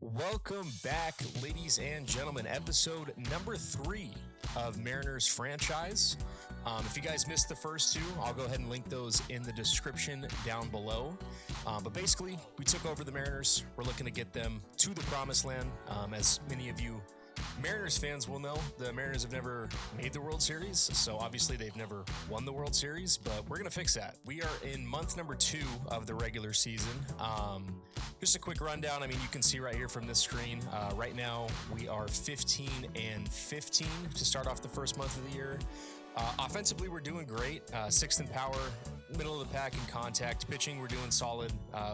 Welcome back, ladies and gentlemen. Episode number 3 of Mariners franchise. If you guys missed the first two, I'll go ahead and link those in the description down below. But basically, we took over the Mariners. We're looking to get them to the promised land. As many of you Mariners fans will know, the Mariners have never made the World Series, so obviously they've never won the World Series, but we're going to fix that. We are in month number 2 of the regular season. Just a quick rundown. I mean, you can see right here from this screen, right now we are 15-15 to start off the first month of the year. Offensively, we're doing great. 6th in power, middle of the pack in contact. Pitching, we're doing solid,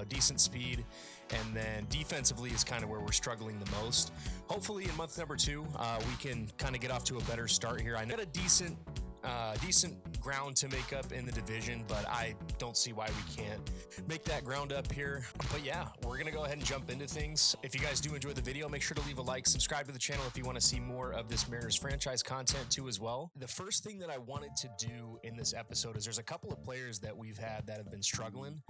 decent speed. And then defensively is kind of where we're struggling the most. Hopefully in month number 2, we can kind of get off to a better start here. I know a decent ground to make up in the division, but I don't see why we can't make that ground up here. But yeah, we're gonna go ahead and jump into things. If you guys do enjoy the video, make sure to leave a like, subscribe to the channel if you want to see more of this Mariners franchise content too as well. The first thing that I wanted to do in this episode is there's a couple of players that we've had that have been struggling,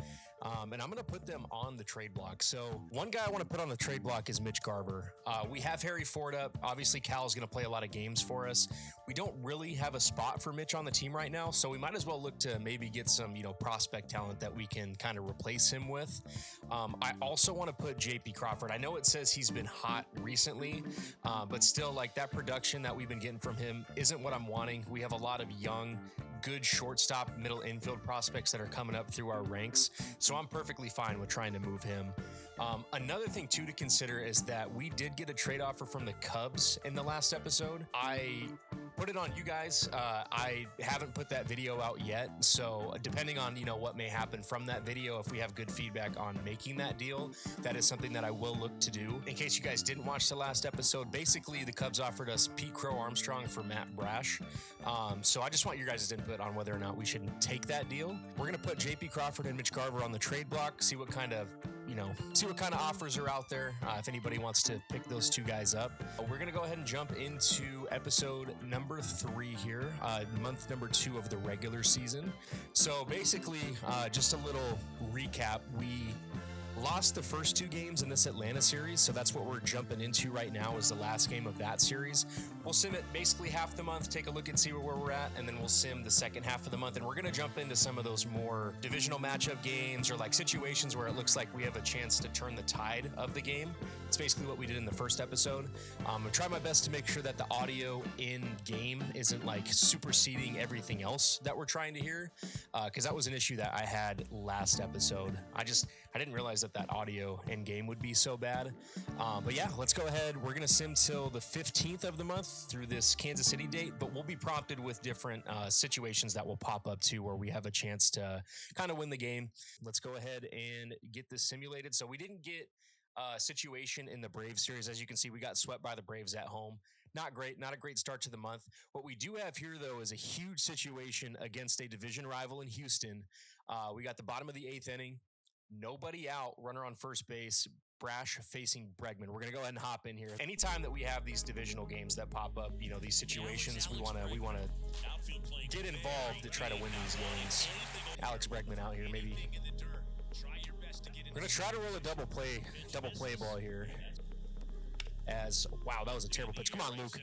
and I'm gonna put them on the trade block. So one guy I want to put on the trade block is Mitch Garver. We have Harry Ford up. Obviously Cal's gonna play a lot of games for us. We don't really have a spot for Mitch on the team right now, so we might as well look to maybe get some, prospect talent that we can kind of replace him with. I also want to put JP Crawford. I know it says he's been hot recently, but still, like, that production that we've been getting from him isn't what I'm wanting. We have a lot of young, good shortstop, middle infield prospects that are coming up through our ranks, so I'm perfectly fine with trying to move him. Another thing too to consider is that we did get a trade offer from the Cubs in the last episode. I put it on you guys. I haven't put that video out yet, so depending on what may happen from that video, if we have good feedback on making that deal, that is something that I will look to do. In case you guys didn't watch the last episode, basically the Cubs offered us Pete Crow Armstrong for Matt Brash. So I just want your guys' input on whether or not we should take that deal. We're gonna put JP Crawford and Mitch Garver on the trade block, see what kind of offers are out there, if anybody wants to pick those two guys up. We're going to go ahead and jump into episode number 3 here, month number 2 of the regular season. So basically, just a little recap. We lost the first 2 games in this Atlanta series, so that's what we're jumping into right now is the last game of that series. We'll sim it basically half the month, take a look and see where we're at, and then we'll sim the second half of the month, and we're going to jump into some of those more divisional matchup games or like situations where it looks like we have a chance to turn the tide of the game. It's basically what we did in the first episode. I'm going to try my best to make sure that the audio in game isn't like superseding everything else that we're trying to hear, because that was an issue that I had last episode. I didn't realize that audio in game would be so bad. But yeah, let's go ahead. We're going to sim till the 15th of the month through this Kansas City date, but we'll be prompted with different situations that will pop up too, where we have a chance to kind of win the game. Let's go ahead and get this simulated. So we didn't get a situation in the Braves series. As you can see, we got swept by the Braves at home. Not great, not a great start to the month. What we do have here, though, is a huge situation against a division rival in Houston. We got the bottom of the 8th inning. Nobody out, runner on first base, Brash facing Bregman. We're going to go ahead and hop in here. Anytime that we have these divisional games that pop up, these situations, we want to get involved to try to win these games. Alex Bregman out here, maybe. We're going to try to roll a double play ball here. Wow, that was a terrible pitch. Come on, Luke.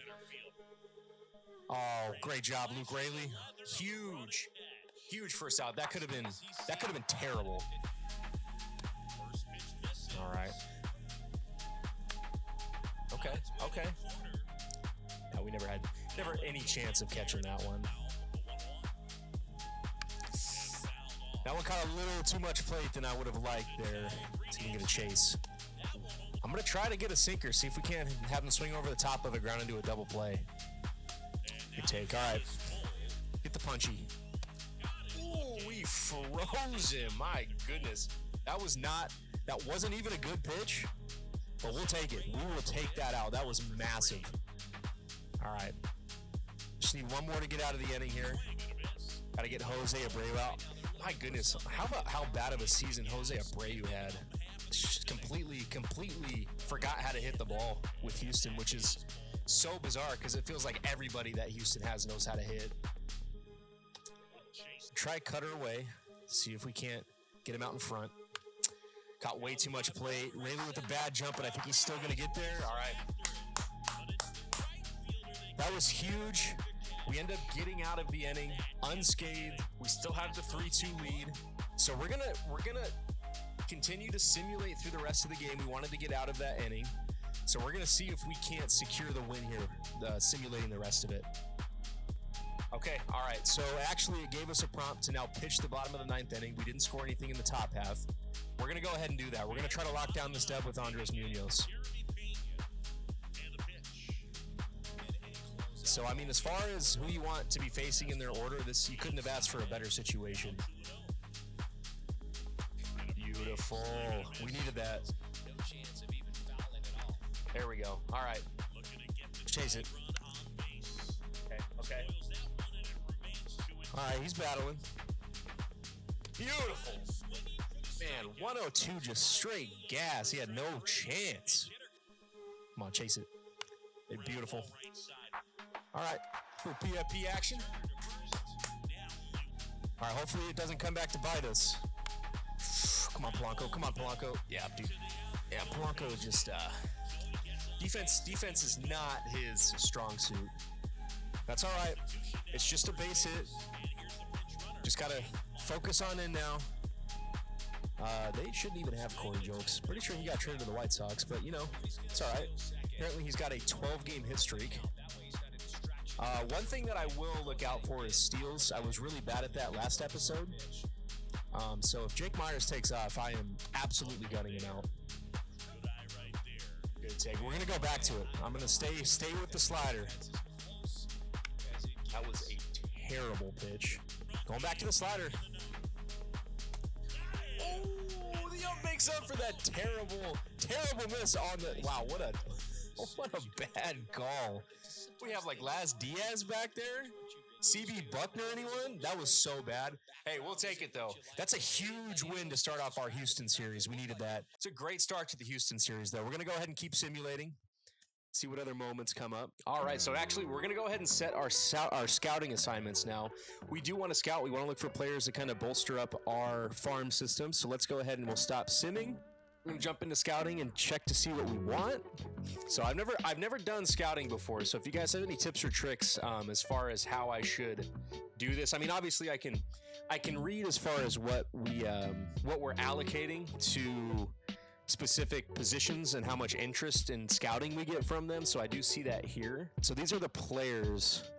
Oh, great job, Luke Raley. Huge first out. That could have been terrible. All right. Okay. No, we never had any chance of catching that one. That one caught a little too much plate than I would have liked there to get a chase. I'm going to try to get a sinker, see if we can't have him swing over the top of the ground and do a double play. Good take. All right. Get the punchy. Ooh, we froze him. My goodness. That wasn't even a good pitch, but we'll take it. We will take that out. That was massive. All right. Just need one more to get out of the inning here. Got to get Jose Abreu out. My goodness. How bad of a season Jose Abreu had. Just completely forgot how to hit the ball with Houston, which is so bizarre because it feels like everybody that Houston has knows how to hit. Try cutter away. See if we can't get him out in front. Got way too much plate. Rayleigh with a bad jump, but I think he's still going to get there. All right. That was huge. We end up getting out of the inning unscathed. We still have the 3-2 lead. So we're gonna continue to simulate through the rest of the game. We wanted to get out of that inning. So we're gonna see if we can't secure the win here, simulating the rest of it. Okay, all right. So actually it gave us a prompt to now pitch the bottom of the 9th inning. We didn't score anything in the top half. We're gonna go ahead and do that. We're gonna try to lock down this dub with Andres Munoz. So, I mean, as far as who you want to be facing in their order, you couldn't have asked for a better situation. Beautiful. We needed that. There we go. All right. Chase it. Okay. All right, he's battling. Beautiful. Man, 102 just straight gas. He had no chance. Come on, chase it. Beautiful. All right, little PFP action. All right, hopefully it doesn't come back to bite us. Come on, Polanco. Come on, Polanco. Yeah, dude. Yeah, Polanco is just defense is not his strong suit. That's all right. It's just a base hit. Just gotta focus on in now. They shouldn't even have Corey Jokes. Pretty sure he got traded to the White Sox, but you know, it's all right. Apparently he's got a 12-game hit streak. One thing that I will look out for is steals. I was really bad at that last episode. So if Jake Myers takes off, I am absolutely gunning him out. Good take. We're going to go back to it. I'm going to stay with the slider. That was a terrible pitch. Going back to the slider. Oh, the ump makes up for that terrible miss on the... Wow, what a bad call. We have like Laz Diaz back there. CB Buckner, anyone? That was so bad. Hey, we'll take it though. That's a huge win to start off our Houston series. We needed that. It's a great start to the Houston series though. We're going to go ahead and keep simulating. See what other moments come up. All right, so actually we're going to go ahead and set our scouting assignments now. We do want to scout. We want to look for players to kind of bolster up our farm system. So let's go ahead and we'll stop simming. We're gonna jump into scouting and check to see what we want. So I've never done scouting before. So if you guys have any tips or tricks as far as how I should do this, I mean, obviously I can read as far as what we're allocating to specific positions and how much interest in scouting we get from them. So I do see that here. So these are the players.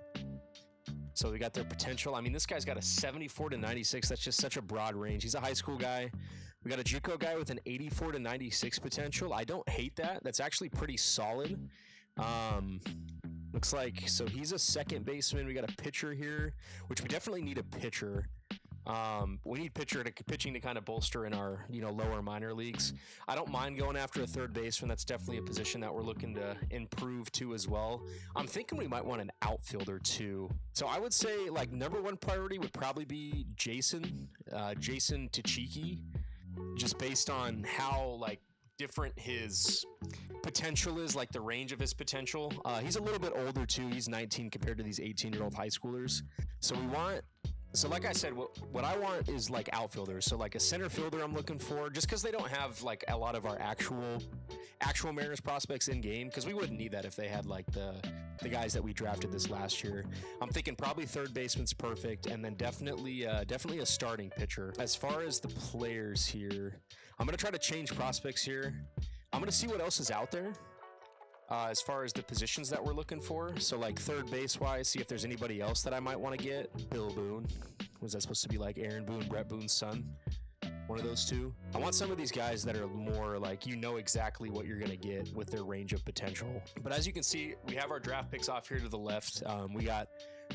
So we got their potential. I mean, this guy's got a 74 to 96. That's just such a broad range. He's a high school guy. We got a JUCO guy with an 84 to 96 potential. I don't hate that. That's actually pretty solid. Looks like, so he's a second baseman. We got a pitcher here, which we definitely need a pitcher. We need pitching to kind of bolster in our, lower minor leagues. I don't mind going after a third baseman. That's definitely a position that we're looking to improve to as well. I'm thinking we might want an outfielder too. So I would say like number one priority would probably be Jason Tachiki, just based on how like different his potential is, like the range of his potential. He's a little bit older too. He's 19 compared to these 18-year-old high schoolers. So like I said, what I want is like outfielders. So like a center fielder I'm looking for, just because they don't have like a lot of our actual Mariners prospects in game, because we wouldn't need that if they had like the guys that we drafted this last year. I'm thinking probably third baseman's perfect, and then definitely a starting pitcher. As far as the players here, I'm going to try to change prospects here. I'm going to see what else is out there. As far as the positions that we're looking for. So like third base wise, see if there's anybody else that I might want to get. Bill Boone. Was that supposed to be like Aaron Boone, Brett Boone's son? One of those two. I want some of these guys that are more like, exactly what you're going to get with their range of potential. But as you can see, we have our draft picks off here to the left. We got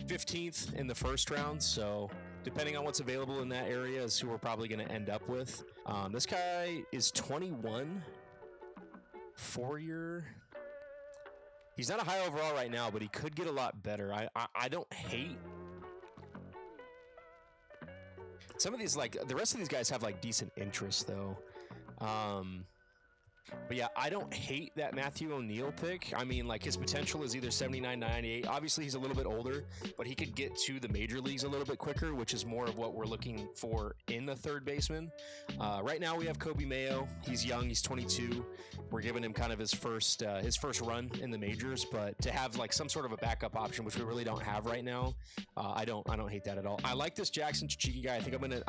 15th in the first round. So depending on what's available in that area is who we're probably going to end up with. This guy is 21, 4-year. He's not a high overall right now, but he could get a lot better. I don't hate. Some of these, like, the rest of these guys have, like, decent interest, though. But yeah, I don't hate that Matthew O'Neill pick. I mean, like his potential is either 79, 98. Obviously, he's a little bit older, but he could get to the major leagues a little bit quicker, which is more of what we're looking for in a third baseman. Right now, we have Kobe Mayo. He's young. He's 22. We're giving him kind of his first run in the majors, but to have like some sort of a backup option, which we really don't have right now, I don't hate that at all. I like this Jackson Chichiki guy. I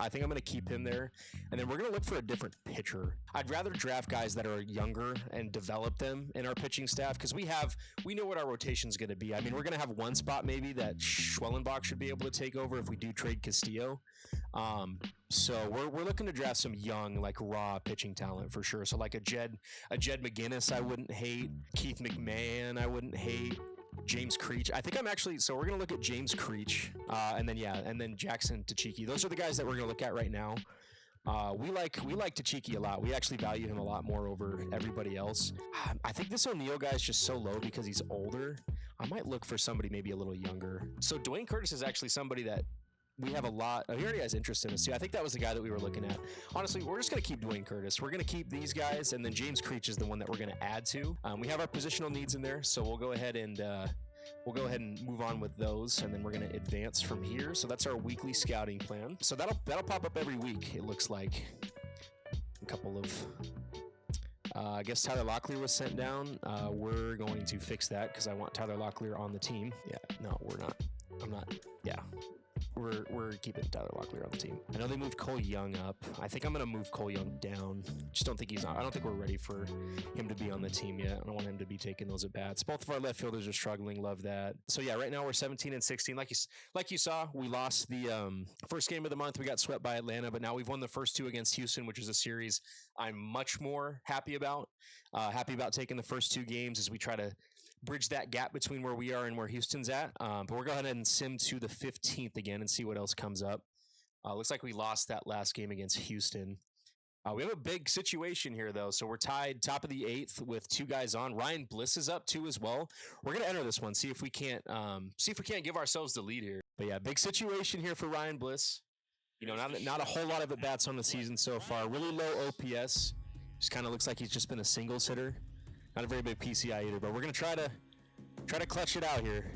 think I'm gonna keep him there, and then we're gonna look for a different pitcher. I'd rather draft guys that are younger and develop them in our pitching staff because we know what our rotation is going to be. I mean, we're going to have one spot maybe that Schwellenbach should be able to take over if we do trade Castillo. So we're looking to draft some young, like raw pitching talent for sure. So like a Jed McGinnis, I wouldn't hate. Keith McMahon, I wouldn't hate. James Creech. I think so we're going to look at James Creech, and then Jackson Tachiki. Those are the guys that we're going to look at right now. We like Tachiki a lot. We actually value him a lot more over everybody else. I think this O'Neill guy is just so low because he's older. I might look for somebody maybe a little younger. So Dwayne Curtis is actually somebody that we have a lot. He already has interest in us too. I think that was the guy that we were looking at. Honestly, we're just going to keep Dwayne Curtis. We're going to keep these guys, and then James Creech is the one that we're going to add to. We have our positional needs in there, so we'll go ahead and move on with those, and then we're going to advance from here. So that's our weekly scouting plan. So that'll pop up every week. It looks like a couple of. I guess Tyler Locklear was sent down. We're going to fix that because I want Tyler Locklear on the team. Yeah, no, we're not. I'm not. Yeah. We're keeping Tyler Locklear on the team. I know they moved Cole Young up. I think I'm going to move Cole Young down. Just don't think I don't think we're ready for him to be on the team yet. I don't want him to be taking those at bats. Both of our left fielders are struggling. Love that. So yeah, right now we're 17-16. Like you saw, we lost the first game of the month. We got swept by Atlanta, but now we've won the first two against Houston, which is a series I'm much more happy about. Happy about taking the first two games as we try to bridge that gap between where we are and where Houston's at. But we're going to go ahead and sim to the 15th again and see what else comes up. Looks like we lost that last game against Houston. We have a big situation here, though. So we're tied top of the 8th with two guys on. Ryan Bliss is up too as well. We're going to enter this one, see if we can't give ourselves the lead here. But yeah, big situation here for Ryan Bliss. You know, not a whole lot of at-bats on the season so far. Really low OPS. Just kind of looks like he's just been a singles hitter. Not a very big PCI either, but we're gonna try to clutch it out here.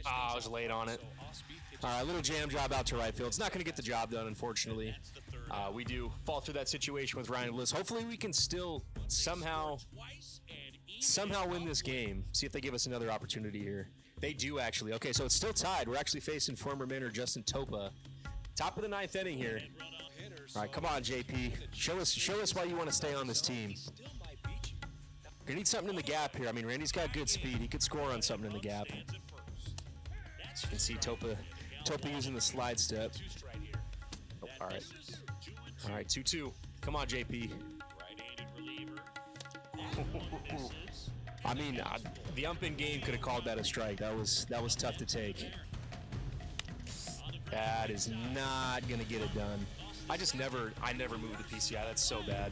I was late on it. All right, a little jam job out to right field. It's not gonna get the job done, unfortunately. We do fall through that situation with Ryan Bliss. Hopefully, we can still somehow win this game. See if they give us another opportunity here. They do actually. Okay, so it's still tied. We're actually facing former Mariner Justin Topa. Top of the 9th inning here. All right, come on, JP. Show us why you want to stay on this team. We're gonna need something in the gap here. I mean, Randy's got good speed. He could score on something in the gap. As you can see, Topa using the slide step. Oh, all right, 2-2. Come on, JP. I mean, the ump-in game could have called that a strike. That was tough to take. That is not gonna get it done. I never moved the PCI. That's so bad.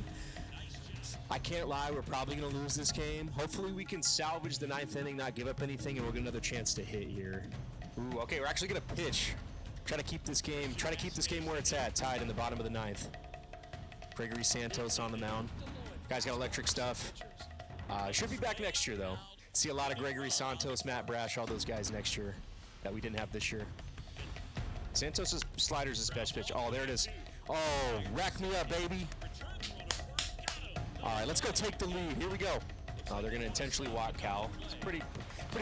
I can't lie. We're probably going to lose this game. Hopefully we can salvage the 9th inning, not give up anything, and we'll get another chance to hit here. Ooh, okay, we're actually going to pitch. Try to keep this game where it's at, tied in the bottom of the 9th. Gregory Santos on the mound. Guy's got electric stuff. Should be back next year, though. See a lot of Gregory Santos, Matt Brash, all those guys next year that we didn't have this year. Santos' slider's his best pitch. Oh, there it is. Oh, rack me up, baby. All right, let's go take the lead. Here we go. Oh, they're going to intentionally walk Cal. It's pretty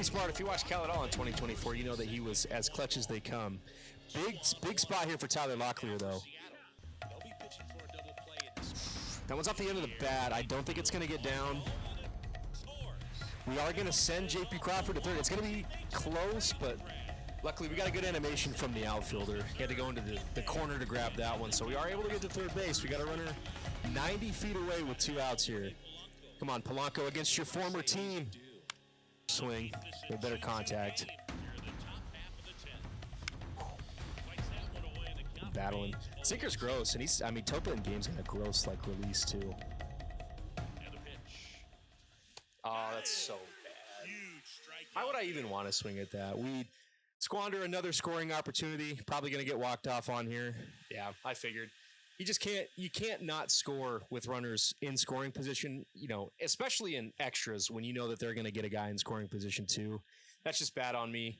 smart. If you watch Cal at all in 2024, you know that he was as clutch as they come. Big spot here for Tyler Locklear, though. That one's off the end of the bat. I don't think it's going to get down. We are going to send J.P. Crawford to third. It's going to be close, but luckily, we got a good animation from the outfielder. He had to go into the corner to grab that one, so we are able to get to third base. We got a runner 90 feet away with 2 outs here. Come on, Polanco, against your former team. Swing, with better contact. Battling. Sinker's gross, and Topa in game's got a gross, release, too. Oh, that's so bad. Why would I even want to swing at that? We squander another scoring opportunity. Probably going to get walked off on here. Yeah, I figured. you can't not score with runners in scoring position, you know, especially in extras when you know that they're going to get a guy in scoring position too. That's just bad on me.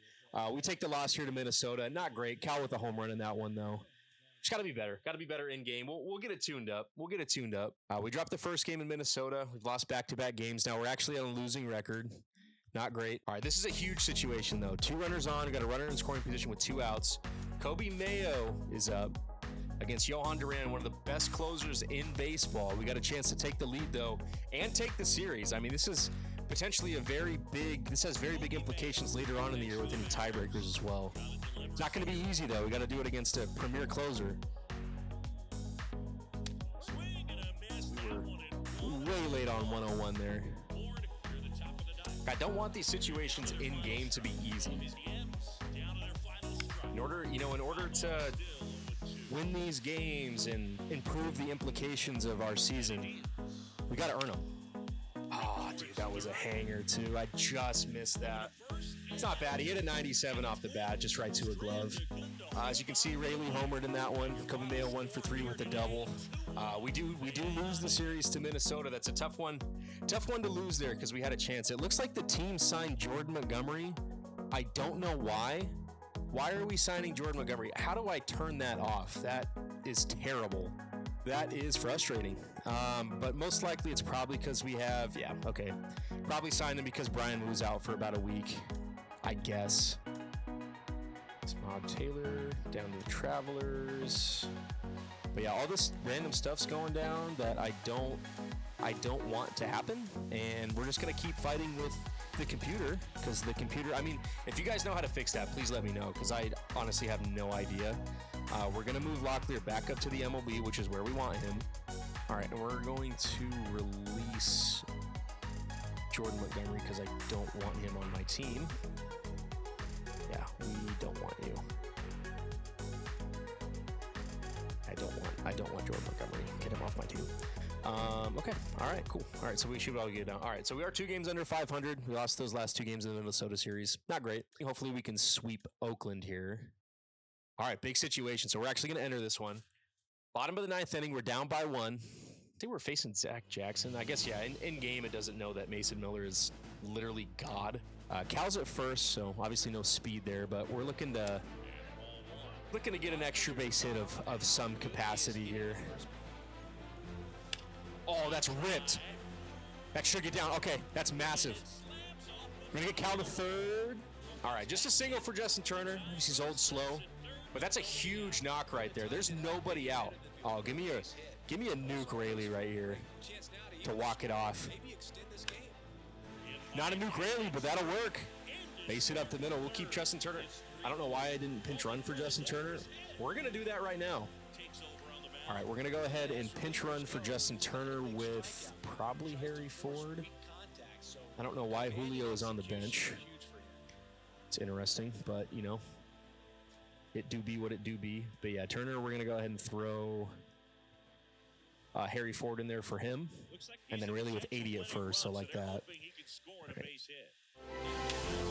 We take the loss here to Minnesota. Not great. Cal with a home run in that one, though. Just got to be better. Got to be better in game. We'll get it tuned up. We dropped the first game in Minnesota. We've lost back-to-back games. Now we're actually on a losing record. Not great. All right, this is a huge situation, though. 2 runners on. We got a runner in scoring position with 2 outs. Coby Mayo is up against Johan Duran, one of the best closers in baseball. We got a chance to take the lead, though, and take the series. I mean, this is potentially this has very big implications later on in the year with any tiebreakers as well. It's not going to be easy, though. We got to do it against a premier closer. We were way late on 101 there. I don't want these situations in game to be easy. In order to win these games and improve the implications of our season, we got to earn them. Oh, dude, that was a hanger, too. I just missed that. It's not bad. He hit a 97 off the bat, just right to a glove. As you can see, Rayleigh homered in that one. Coby Mayo 1 for 3 with a double. We do lose the series to Minnesota. That's a tough one to lose there because we had a chance. It looks like the team signed Jordan Montgomery. I don't know why. Why are we signing Jordan Montgomery? How do I turn that off? That is terrible. That is frustrating. But most likely it's probably because probably signed him because Brian Wu's out for about a week, I guess. Smog Taylor down to the Travelers. But yeah, all this random stuff's going down that I don't want to happen, and we're just gonna keep fighting with the computer because the computer. I mean, if you guys know how to fix that, please let me know because I honestly have no idea. We're gonna move Locklear back up to the MLB, which is where we want him. All right, and we're going to release Jordan Montgomery because I don't want him on my team. Yeah, we don't want you. I don't want Jordan Montgomery. Get him off my team. Okay. All right, cool. All right, so we should all get it down. All right, so we are 2 games under 500. We lost those last 2 games in the Minnesota series. Not great. Hopefully we can sweep Oakland here. All right, big situation. So we're actually going to enter this one. Bottom of the 9th inning, we're down by 1. I think we're facing Zach Jackson. I guess, yeah, in game it doesn't know that Mason Miller is literally God. Cal's at first, so obviously no speed there, but we're looking to get an extra base hit of some capacity here. Oh, that's ripped. That should get down. Okay, that's massive. We're going to get Cal to third. All right, just a single for Justin Turner. He's old slow. But that's a huge knock right there. There's nobody out. Oh, give me a nuke Rayleigh right here to walk it off. Not a nuke Rayleigh, but that'll work. Base it up the middle. We'll keep Justin Turner. I don't know why I didn't pinch run for Justin Turner. We're going to do that right now. All right, we're going to go ahead and pinch run for Justin Turner with probably Harry Ford. I don't know why Julio is on the bench. It's interesting, but, you know, it do be what it do be. But, yeah, Turner, we're going to go ahead and throw Harry Ford in there for him. And then really with 80 at first, so like that. Okay.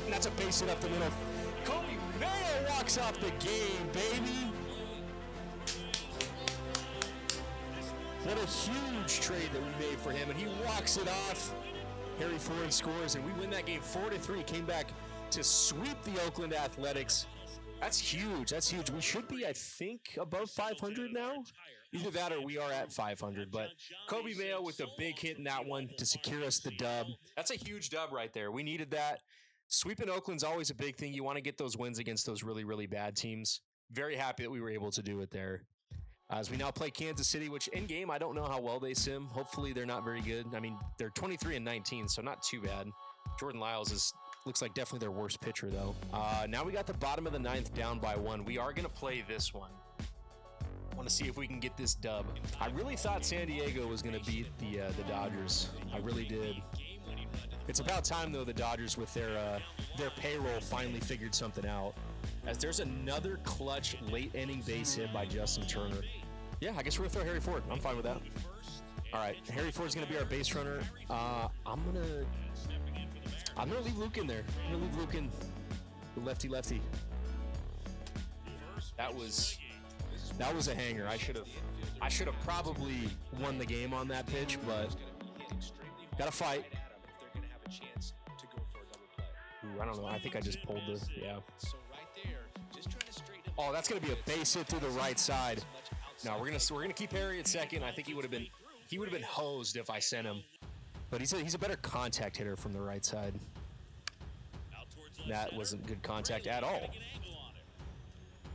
And that's a base hit up the middle. Coby Mayo walks off the game, baby. What a huge trade that we made for him, and he walks it off. Harry Ford scores, and we win that game 4-3. Came back to sweep the Oakland Athletics. That's huge. That's huge. We should be, I think, above 500 now. Either that or we are at 500. But Coby Mayo with a big hit in that one to secure us the dub. That's a huge dub right there. We needed that. Sweeping Oakland's always a big thing. You want to get those wins against those really, really bad teams. Very happy that we were able to do it there. As we now play Kansas City, which in game, I don't know how well they sim. Hopefully they're not very good. I mean, they're 23-19, so not too bad. Jordan Lyles looks like definitely their worst pitcher, though. Now we got the bottom of the 9th down by 1. We are going to play this one. I want to see if we can get this dub. I really thought San Diego was going to beat the Dodgers. I really did. It's about time, though, the Dodgers with their payroll finally figured something out. As there's another clutch late inning base hit by Justin Turner. Yeah, I guess we're going to throw Harry Ford. I'm fine with that. All right, Harry Ford's going to be our base runner. I'm gonna leave Luke in there. I'm gonna leave Luke in. The lefty. That was a hanger. I should have I should have probably won the game on that pitch, but got to fight. Ooh, I don't know. I think I just pulled this. Yeah. Oh, that's going to be a base hit through the right side. No, we're gonna keep Harry at second. I think he would have been hosed if I sent him. But he's a better contact hitter from the right side. That wasn't good contact at all.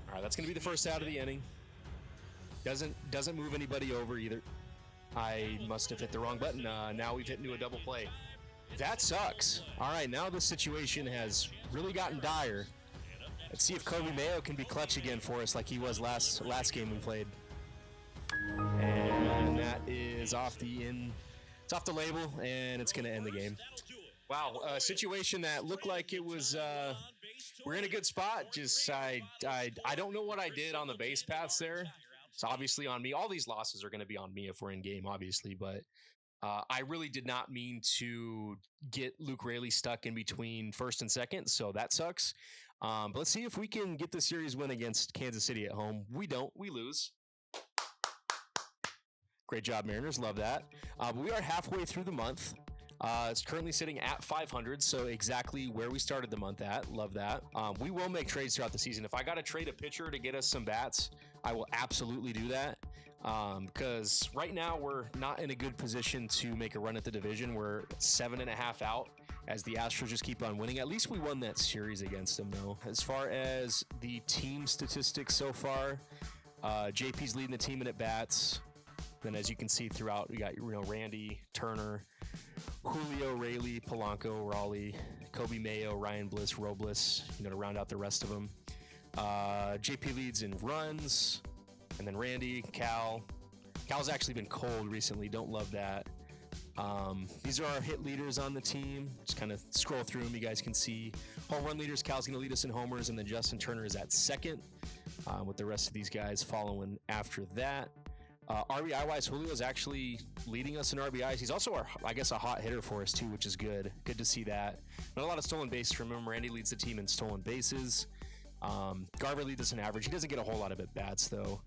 All right, that's going to be the first out of the inning. Doesn't move anybody over either. I must have hit the wrong button. Now we've hit into a double play. That sucks. All right, now the situation has really gotten dire. Let's see if Coby Mayo can be clutch again for us like he was last game we played. And that is off the in. It's off the label, and it's going to end the game. Wow, a situation that looked like it was. We're in a good spot. Just I don't know what I did on the base paths there. It's obviously on me. All these losses are going to be on me if we're in game, obviously, but. I really did not mean to get Luke Raley stuck in between first and second, so that sucks. But let's see if we can get the series win against Kansas City at home. We don't. We lose. Great job, Mariners. Love that. But we are halfway through the month. It's currently sitting at 500, so exactly where we started the month at. Love that. We will make trades throughout the season. If I got to trade a pitcher to get us some bats, I will absolutely do that. Because right now we're not in a good position to make a run at the division. We're 7.5 out as the Astros just keep on winning. At least we won that series against them, though. As far as the team statistics so far, JP's leading the team in at bats. Then, as you can see throughout, we got Randy, Turner, Julio, Raley, Polanco, Raleigh, Coby Mayo, Ryan Bliss, Robles. To round out the rest of them. JP leads in runs. And then Randy, Cal. Cal's actually been cold recently. Don't love that. These are our hit leaders on the team. Just kind of scroll through them. You guys can see home run leaders. Cal's going to lead us in homers, and then Justin Turner is at second, with the rest of these guys following after that. RBI-wise, Julio's actually leading us in RBIs. He's also, a hot hitter for us, too, which is good. Good to see that. Not a lot of stolen bases from him. Randy leads the team in stolen bases. Garver leads us in average. He doesn't get a whole lot of at-bats, though.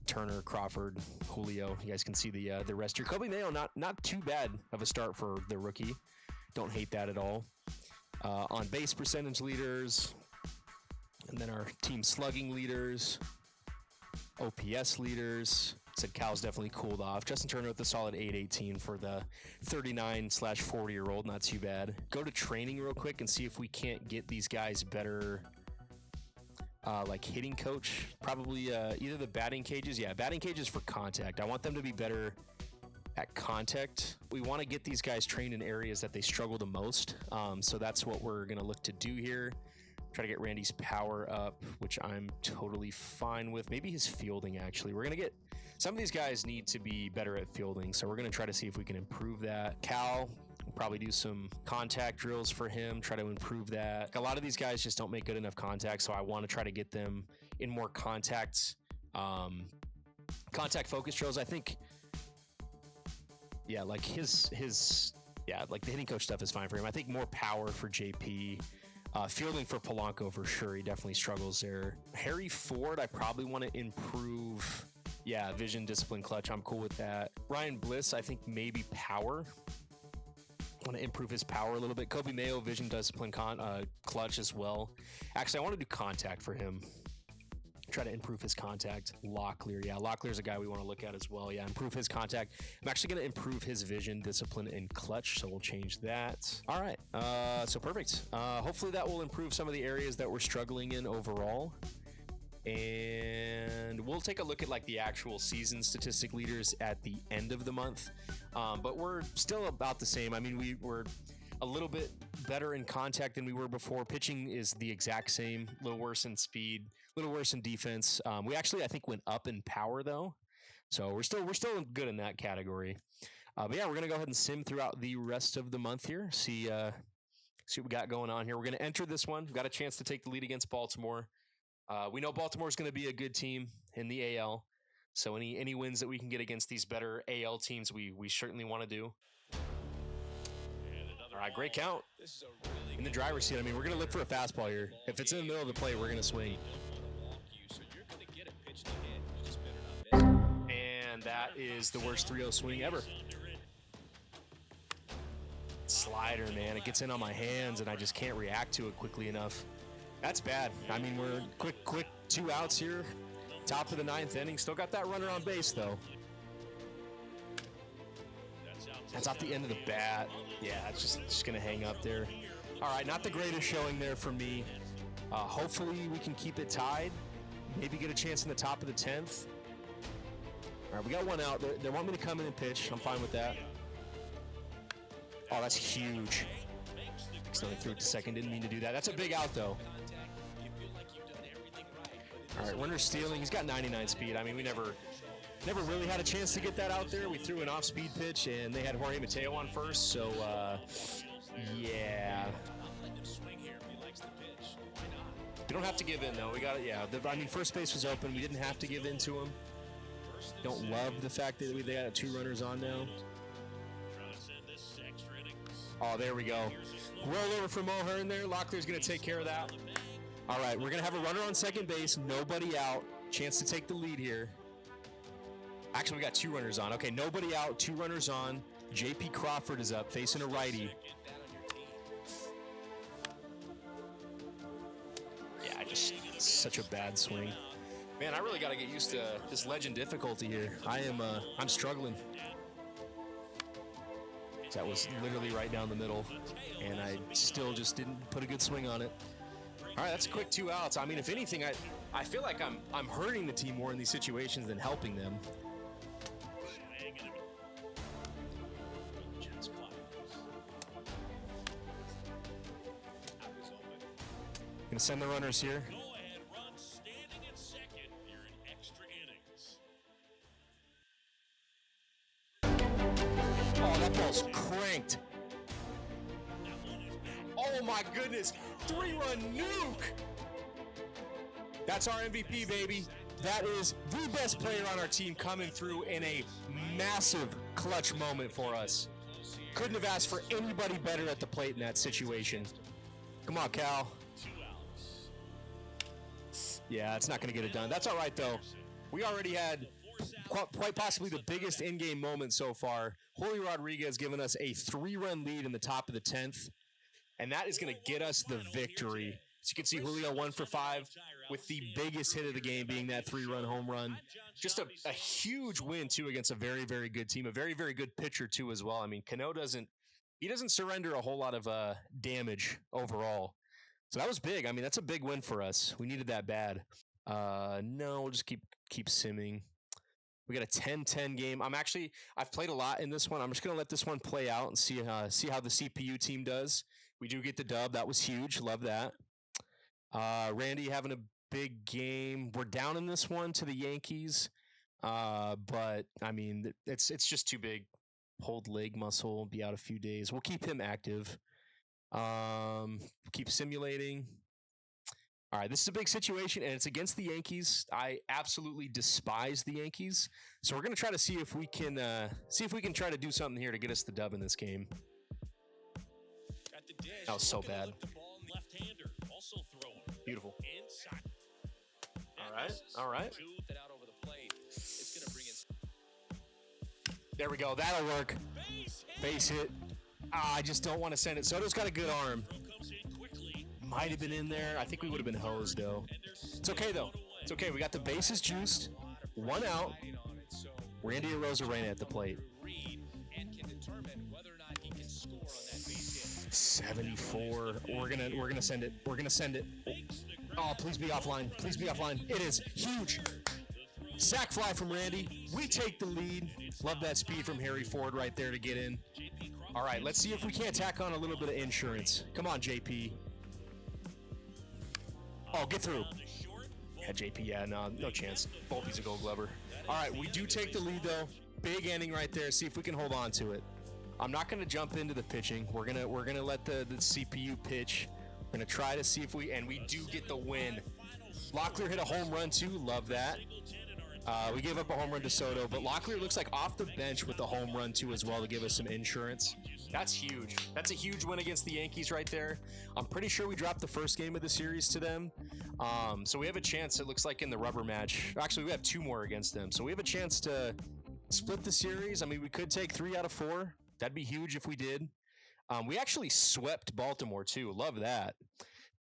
Turner, Crawford, Julio. You guys can see the rest here. Coby Mayo, not too bad of a start for the rookie. Don't hate that at all. On base percentage leaders, and then our team slugging leaders, OPS leaders. Said Cal's definitely cooled off. Justin Turner with a solid 818 for the 39/40-year-old. Not too bad. Go to training real quick and see if we can't get these guys better. Hitting coach, probably either the batting cages. Yeah, batting cages for contact. I want them to be better at contact. We want to get these guys trained in areas that they struggle the most. So that's what we're going to look to do here. Try to get Randy's power up, which I'm totally fine with. Maybe his fielding, actually. We're going to get... Some of these guys need to be better at fielding, so we're going to try to see if we can improve that. Cal... We'll probably do some contact drills for him, try to improve that. A lot of these guys just don't make good enough contact, so I want to try to get them in more contact focus drills. I think, the hitting coach stuff is fine for him. I think more power for JP. Fielding for Polanco for sure. He definitely struggles there. Harry Ford, I probably want to improve. Yeah, vision, discipline, clutch. I'm cool with that. Ryan Bliss, I think maybe power. Want to improve his power a little bit. Coby Mayo, vision, discipline, clutch as well. Actually, I want to do contact for him. Try to improve his contact. Locklear, yeah. Locklear's a guy we want to look at as well. Yeah, improve his contact. I'm actually going to improve his vision, discipline, and clutch, so we'll change that. All right, so perfect. Hopefully that will improve some of the areas that we're struggling in overall. And we'll take a look at the actual season statistic leaders at the end of the month. But we're still about the same. I mean, we were a little bit better in contact than we were before. Pitching is the exact same, a little worse in speed, a little worse in defense. We actually, I think, went up in power though. So we're still good in that category. But yeah, we're going to go ahead and sim throughout the rest of the month here. See what we got going on here. We're going to enter this one. We've got a chance to take the lead against Baltimore. We know Baltimore is going to be a good team in the AL, so any wins that we can get against these better AL teams, we certainly want to do. All right, great count in the driver's seat. I mean, we're going to look for a fastball here. If it's in the middle of the plate, we're going to swing. And and that is the worst 3-0 swing ever. Slider, man, it gets in on my hands and I just can't react to it quickly enough. That's bad. I mean, we're quick 2 outs here. Top of the 9th inning. Still got that runner on base, though. That's off the end of the bat. Yeah, it's just going to hang up there. All right, not the greatest showing there for me. Hopefully we can keep it tied. Maybe get a chance in the top of the 10th. All right, we got 1 out. They want me to come in and pitch. I'm fine with that. Oh, that's huge. Accidentally threw it to second. Didn't mean to do that. That's a big out, though. All right, runner stealing. He's got 99 speed. I mean, we never really had a chance to get that out there. We threw an off-speed pitch, and they had Jorge Mateo on first. So, yeah. We don't have to give in, though. We got it. Yeah. I mean, first base was open. We didn't have to give in to him. Don't love the fact that they got 2 runners on now. Oh, there we go. Roll over from O'Hearn there. Locklear's going to take care of that. All right, we're going to have a runner on second base. Nobody out. Chance to take the lead here. Actually, we got 2 runners on. Okay, nobody out. 2 runners on. J.P. Crawford is up, facing a righty. Yeah, just such a bad swing. Man, I really got to get used to this legend difficulty here. I'm struggling. That was literally right down the middle, and I still just didn't put a good swing on it. All right, that's a quick 2 outs. I mean, if anything, I feel like I'm hurting the team more in these situations than helping them. Gonna send the runners here. Oh, that ball's cranked. Oh my goodness, 3-run nuke. That's our MVP, baby. That is the best player on our team coming through in a massive clutch moment for us. Couldn't have asked for anybody better at the plate in that situation. Come on, Cal. Yeah, it's not going to get it done. That's all right, though. We already had quite possibly the biggest in-game moment so far. Julio Rodriguez giving us a 3-run lead in the top of the 10th, and that is going to get us the victory. As you can see, Julio 1 for 5 with the biggest hit of the game being that 3-run home run. Just a huge win, too, against a very, very good team. A very, very good pitcher, too, as well. I mean, Cano doesn't surrender a whole lot of damage overall. So that was big. I mean, that's a big win for us. We needed that bad. No, we'll just keep simming. We got a 10-10 game. I've played a lot in this one. I'm just going to let this one play out and see how the CPU team does. We do get the dub. That was huge. Love that. Randy having a big game. We're down in this one to the Yankees. But, I mean, it's just too big. Pulled leg muscle, be out a few days. We'll keep him active. Keep simulating. All right, this is a big situation, and it's against the Yankees. I absolutely despise the Yankees, so we're going to try to see if we can try to do something here to get us the dub in this game. That was so bad. Beautiful. All right. There we go. That'll work. Base hit. I just don't want to send it. Soto's got a good arm. Might have been in there. I think we would have been hosed, though. It's okay, though. It's okay. We got the bases juiced. 1 out. Randy Arozarena at the plate. 74. We're gonna send it. We're gonna send it. Oh, please be offline. Please be offline. It is huge. Sack fly from Randy. We take the lead. Love that speed from Harry Ford right there to get in. All right, let's see if we can't tack on a little bit of insurance. Come on, JP. Oh, get through. Yeah, JP, yeah, no chance. Volpe's a Gold Glover. All right, we do take the lead, though. Big inning right there. See if we can hold on to it. I'm not going to jump into the pitching. We're gonna let the CPU pitch. We're going to try to see if we do get the win. Locklear hit a home run, too. Love that. We gave up a home run to Soto, but Locklear looks like off the bench with a home run, too, as well, to give us some insurance. That's huge. That's a huge win against the Yankees right there. I'm pretty sure we dropped the first game of the series to them. So we have a chance, it looks like, in the rubber match. Actually, we have 2 more against them. So we have a chance to Split the series. I mean, we could take 3 out of 4. That'd be huge if we did. We actually swept Baltimore too. Love that.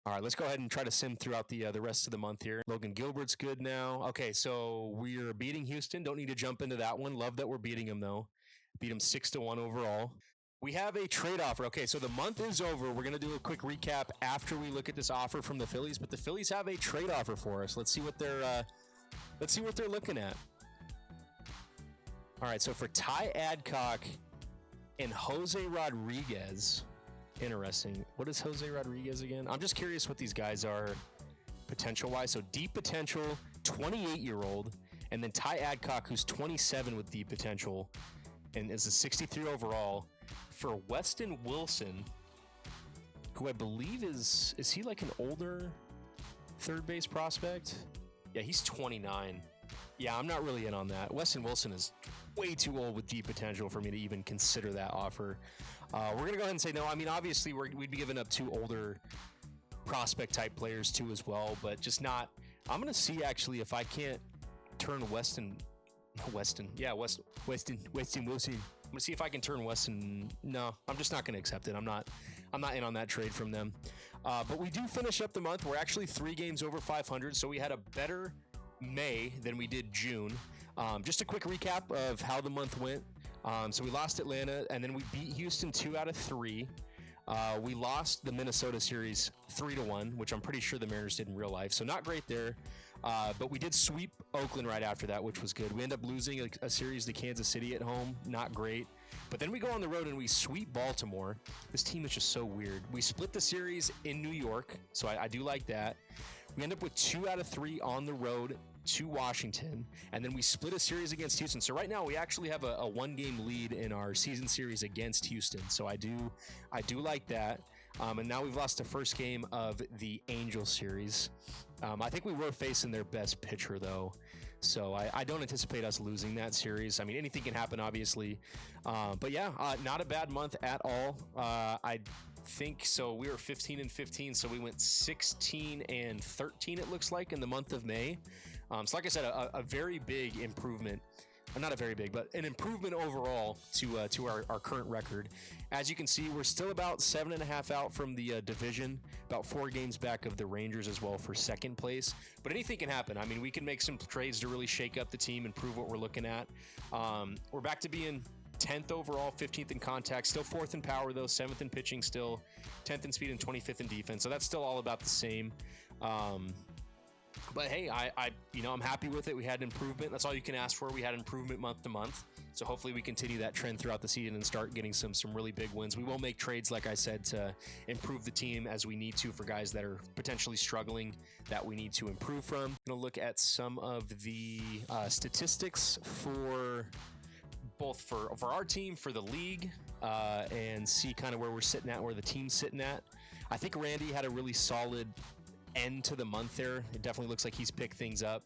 All right, let's go ahead and try to sim throughout the rest of the month here. Logan Gilbert's good now. Okay, so we're beating Houston. Don't need to jump into that one. Love that we're beating him though. Beat him 6-1 overall. We have a trade offer. Okay, so the month is over. We're gonna do a quick recap after we look at this offer from the Phillies. But the Phillies have a trade offer for us. Let's see what they're looking at. All right, so for Ty Adcock and Jose Rodriguez. Interesting. What is Jose Rodriguez again? I'm just curious what these guys are potential-wise. So deep potential, 28-year-old, and then Ty Adcock, who's 27 with deep potential, and is a 63 overall. For Weston Wilson, who I believe is he like an older third base prospect? Yeah, he's 29. Yeah, I'm not really in on that. Weston Wilson is way too old with deep potential for me to even consider that offer. We're going to go ahead and say no. I mean, obviously, we'd be giving up 2 older prospect-type players, too, as well, but just not... I'm going to see, actually, if I can't turn Weston Wilson. I'm going to see if I can turn Weston... No, I'm just not going to accept it. I'm not in on that trade from them. But we do finish up the month. We're actually 3 games over 500, so we had a better May than we did June. Just a quick recap of how the month went. So we lost Atlanta, and then we beat Houston 2 out of 3. We lost the Minnesota series 3-1, which I'm pretty sure the Mariners did in real life. So not great there. But we did sweep Oakland right after that, which was good. We end up losing a series to Kansas City at home. Not great. But then we go on the road and we sweep Baltimore. This team is just so weird. We split the series in New York, so I do like that. We end up with 2 out of 3 on the road to Washington, and then we split a series against Houston. So right now we actually have a 1-game lead in our season series against Houston. So I do like that. And now we've lost the first game of the Angels series. I think we were facing their best pitcher though. So I don't anticipate us losing that series. I mean, anything can happen, obviously. But yeah, not a bad month at all. I think so. We were 15-15, so we went 16-13, it looks like, in the month of May. So like I said, a very big improvement. Not a very big, but an improvement overall to our current record. As you can see, we're still about 7.5 out from the division, about 4 games back of the Rangers as well for second place. But anything can happen. I mean, we can make some trades to really shake up the team, improve what we're looking at. We're back to being 10th overall, 15th in contact, still 4th in power though, 7th in pitching, still 10th in speed and 25th in defense. So that's still all about the same. But hey, I'm happy with it. We had an improvement. That's all you can ask for. We had improvement month to month. So hopefully we continue that trend throughout the season and start getting some really big wins. We will make trades, like I said, to improve the team as we need to for guys that are potentially struggling that we need to improve from. I'm going to look at some of the statistics for both for our team, for the league, and see kind of where we're sitting at, where the team's sitting at. I think Randy had a really solid end to the month there. It definitely looks like he's picked things up.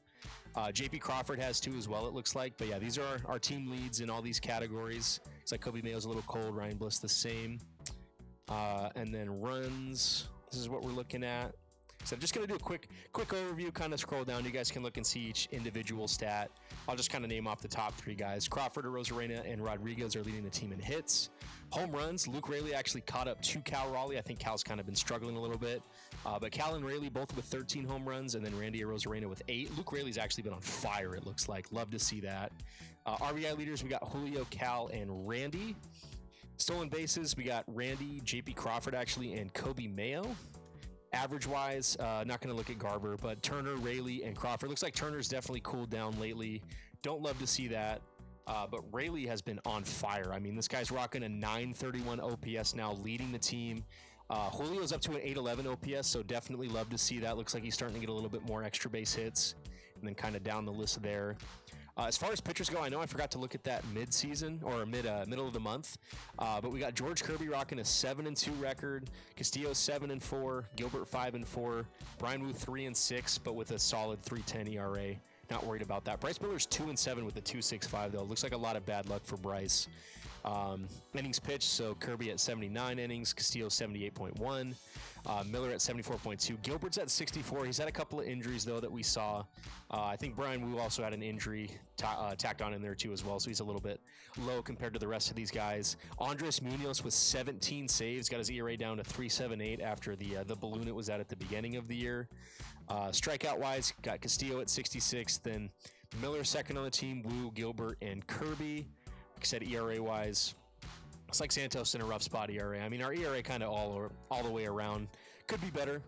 JP Crawford has too as well, it looks like. But yeah, these are our team leads in all these categories. It's like Kobe Mayo's a little cold, Ryan Bliss the same. And then runs, this is what we're looking at. So I'm just going to do a quick overview, kind of scroll down. You guys can look and see each individual stat. I'll just kind of name off the top 3 guys. Crawford, Arozarena, and Rodriguez are leading the team in hits. Home runs, Luke Raley actually caught up to Cal Raleigh. I think Cal's kind of been struggling a little bit. But Cal and Raley both with 13 home runs, and then Randy Arozarena with 8. Luke Raley's actually been on fire, it looks like. Love to see that. RBI leaders, we got Julio, Cal, and Randy. Stolen bases, we got Randy, JP Crawford actually, and Kobe Mayo. Average-wise, not going to look at Garber, but Turner, Raley, and Crawford. Looks like Turner's definitely cooled down lately. Don't love to see that. But Raley has been on fire. I mean, this guy's rocking a 931 OPS now, leading the team. Julio's up to an 811 OPS, so definitely love to see that. Looks like he's starting to get a little bit more extra base hits, and then kind of down the list there. As far as pitchers go, I know I forgot to look at that mid-season or middle of the month, but we got George Kirby rocking a 7-2 record, Castillo 7-4, Gilbert 5-4, Brian Wu 3-6, but with a solid 3.10 ERA. Not worried about that. Bryce Miller's 2-7 with a 2.65 though. Looks like a lot of bad luck for Bryce. Innings pitched, so Kirby at 79 innings, Castillo 78.1, Miller at 74.2, Gilbert's at 64. He's had a couple of injuries, though, that we saw. I think Brian Wu also had an injury tacked on in there, too, as well, so he's a little bit low compared to the rest of these guys. Andres Munoz with 17 saves, got his ERA down to 3.78 after the balloon it was at the beginning of the year. Strikeout-wise, got Castillo at 66, then Miller second on the team, Wu, Gilbert, and Kirby. Like I said, ERA-wise, it's like Santos in a rough spot ERA. I mean, our ERA kind of all the way around. Could be better.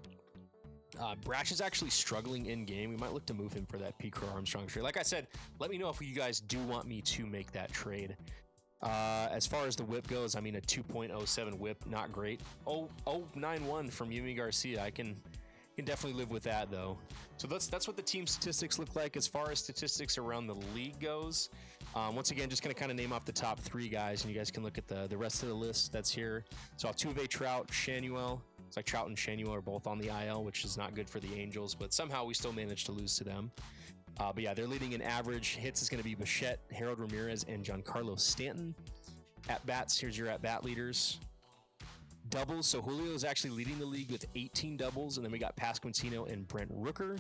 Brash is actually struggling in game. We might look to move him for that Pete Crow Armstrong trade. Like I said, let me know if you guys do want me to make that trade. As far as the whip goes, I mean, a 2.07 whip, not great. 0.91 from Yimi Garcia. I can definitely live with that, though. So that's what the team statistics look like. As far as statistics around the league goes, once again, just going to kind of name off the top 3 guys, and you guys can look at the rest of the list that's here. So Altuve, Trout, Shanuel. It's like Trout and Shanuel are both on the IL, which is not good for the Angels, but somehow we still managed to lose to them. But yeah, they're leading in average. Hits is going to be Bichette, Harold Ramirez, and Giancarlo Stanton. At bats, here's your at bat leaders. Doubles, so Julio is actually leading the league with 18 doubles, and then we got Pasquantino and Brent Rooker.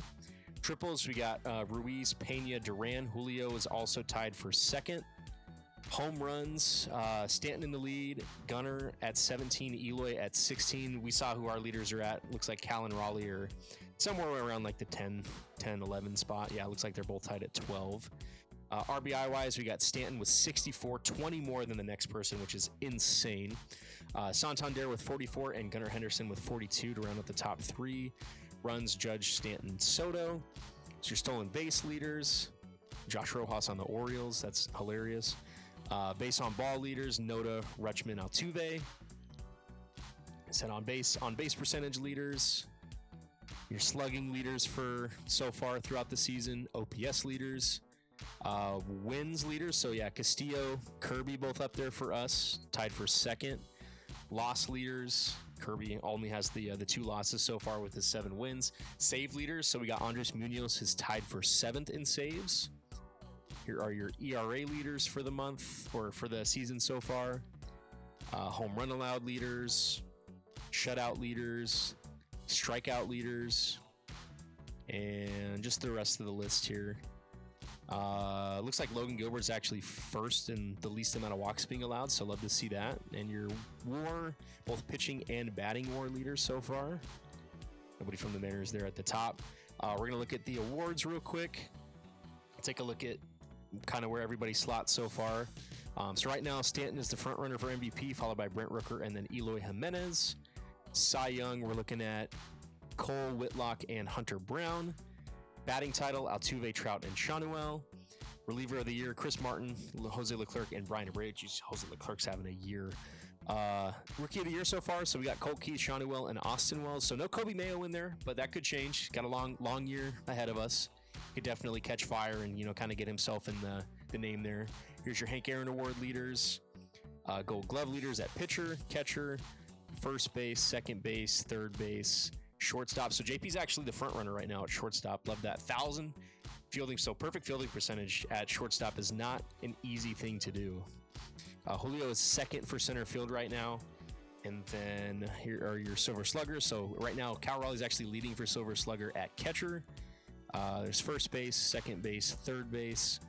Triples, we got Ruiz, Pena, Duran. Julio is also tied for second. Home runs, Stanton in the lead, Gunnar at 17, Eloy at 16. We saw who our leaders are at. Looks like Cal and Raleigh are somewhere around like the 10, 11 spot. Yeah, looks like they're both tied at 12. RBI wise, we got Stanton with 64, 20 more than the next person, which is insane. Santander with 44 and Gunnar Henderson with 42 to round out the top 3. Runs, Judge, Stanton, Soto. So your stolen base leaders, Josh Rojas on the Orioles. That's hilarious. Base on ball leaders, Noda, Rutschman, Altuve. Set on base percentage leaders, your slugging leaders for so far throughout the season, OPS leaders, wins leaders. So yeah, Castillo, Kirby both up there for us, tied for second. Loss leaders, Kirby only has the 2 losses so far with his 7 wins. Save leaders, so we got Andres Munoz is tied for 7th in saves. Here are your ERA leaders for the month or for the season so far. Home run allowed leaders, shutout leaders, strikeout leaders, and just the rest of the list here. Looks like Logan Gilbert's actually first in the least amount of walks being allowed, so love to see that. And your WAR, both pitching and batting WAR leaders so far. Nobody from the Mariners there at the top. We're going to look at the awards real quick. Take a look at kind of where everybody slots so far. So right now, Stanton is the front runner for MVP, followed by Brent Rooker and then Eloy Jimenez. Cy Young, we're looking at Cole, Whitlock, and Hunter Brown. Batting title, Altuve, Trout, and Shanuel. Reliever of the year, Chris Martin, Jose Leclerc, and Brian Abreu. Jeez, Jose Leclerc's having a year. Rookie of the year so far, so we got Colt Keith, Shanuel, and Austin Wells. So no Kobe Mayo in there, but that could change. Got a long year ahead of us. Could definitely catch fire and, kind of get himself in the name there. Here's your Hank Aaron Award leaders. Gold Glove leaders at pitcher, catcher, first base, second base, third base, shortstop. So JP's actually the front runner right now at shortstop. Love that. 1,000 fielding. So perfect fielding percentage at shortstop is not an easy thing to do. Julio is second for center field right now. And then here are your Silver Sluggers. So right now, Cal Raleigh's actually leading for Silver Slugger at catcher. There's first base, second base, third base,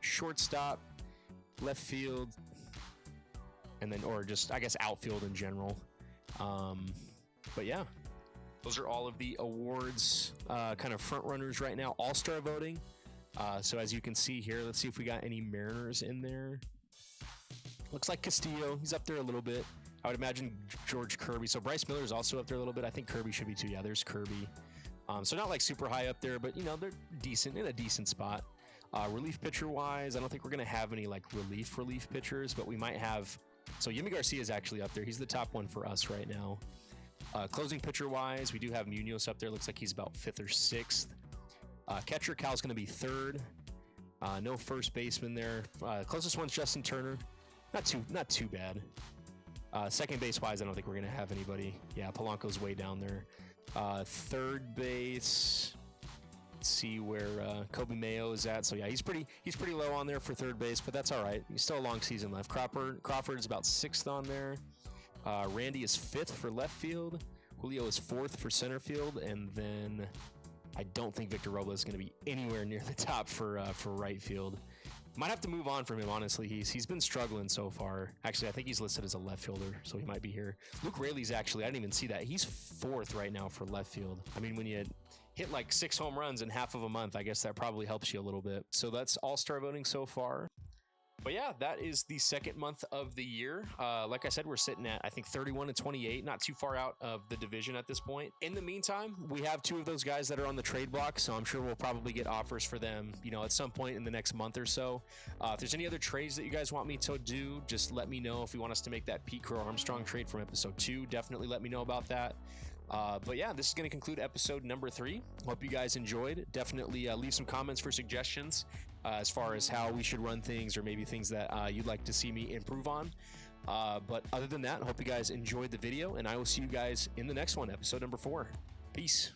shortstop, left field, and then, or just, I guess, outfield in general. But yeah, those are all of the awards, kind of front runners right now. All-star voting. So as you can see here, let's see if we got any Mariners in there. Looks like Castillo, he's up there a little bit. I would imagine George Kirby. So Bryce Miller is also up there a little bit. I think Kirby should be too. Yeah, there's Kirby. So not like super high up there, but they're decent, in a decent spot. Relief pitcher wise, I don't think we're going to have any like relief pitchers, but we might have. So Yimi Garcia is actually up there. He's the top one for us right now. Closing pitcher wise, we do have Munoz up there. Looks like he's about 5th or 6th. Catcher Cal's going to be 3rd. No first baseman there. Closest one's Justin Turner. Not too bad. Second base wise, I don't think we're going to have anybody. Yeah, Polanco's way down there. Third base, see where Kobe Mayo is at. So yeah, he's pretty low on there for third base, but that's all right. He's still a long season left. Crawford's about 6th on there. Randy is 5th for left field. Julio is 4th for center field, and then I don't think Victor Robles is going to be anywhere near the top for right field. Might have to move on from him, honestly. He's been struggling so far. Actually, I think he's listed as a left fielder, so he might be here. Luke Raley's actually, I didn't even see that. He's 4th right now for left field. I mean, when you hit like 6 home runs in half of a month, I guess that probably helps you a little bit. So that's all-star voting so far. But yeah, that is the second month of the year. Like I said, we're sitting at, I think, 31-28, not too far out of the division at this point. In the meantime, we have 2 of those guys that are on the trade block, so I'm sure we'll probably get offers for them, at some point in the next month or so. If there's any other trades that you guys want me to do, just let me know. If you want us to make that Pete Crow Armstrong trade from episode 2, definitely let me know about that. But yeah, this is going to conclude episode number 3. Hope you guys enjoyed. Definitely leave some comments for suggestions as far as how we should run things, or maybe things that you'd like to see me improve on. But other than that, hope you guys enjoyed the video, and I will see you guys in the next one, episode number 4. Peace.